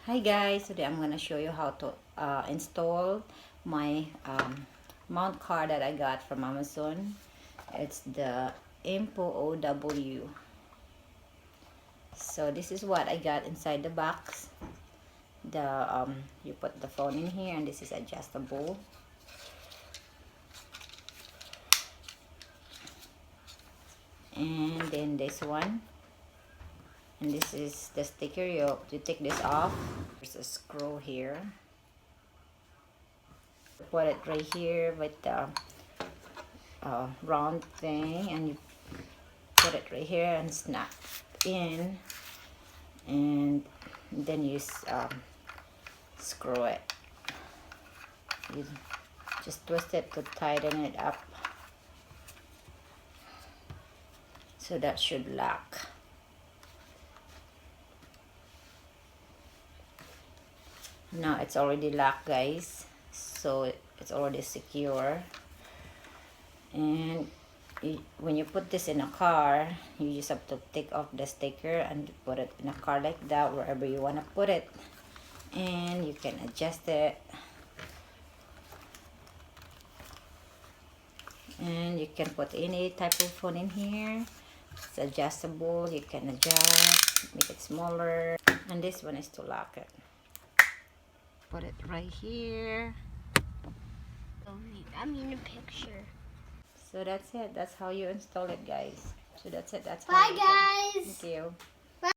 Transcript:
Hi guys, today I'm gonna show you how to install my mount card that I got from Amazon. It's the MPOW. So this is what I got inside the box. You put the phone in here, and this is adjustable. And then this one, and this is the sticker. You take this off. There's a screw here. Put it right here with the round thing, and you put it right here and snap in, and then you screw it. You just twist it to tighten it up, so that should lock. Now it's already locked, guys, so it's already secure. And when you put this in a car, you just have to take off the sticker and put it in a car like that, wherever you want to put it, and you can adjust it, and you can put any type of phone in here. It's adjustable. You can adjust, make it smaller, and this one is to lock it. Put it right here. I mean a picture. So that's it. That's how you install it, guys. So that's it. That's Bye, guys. Thank you.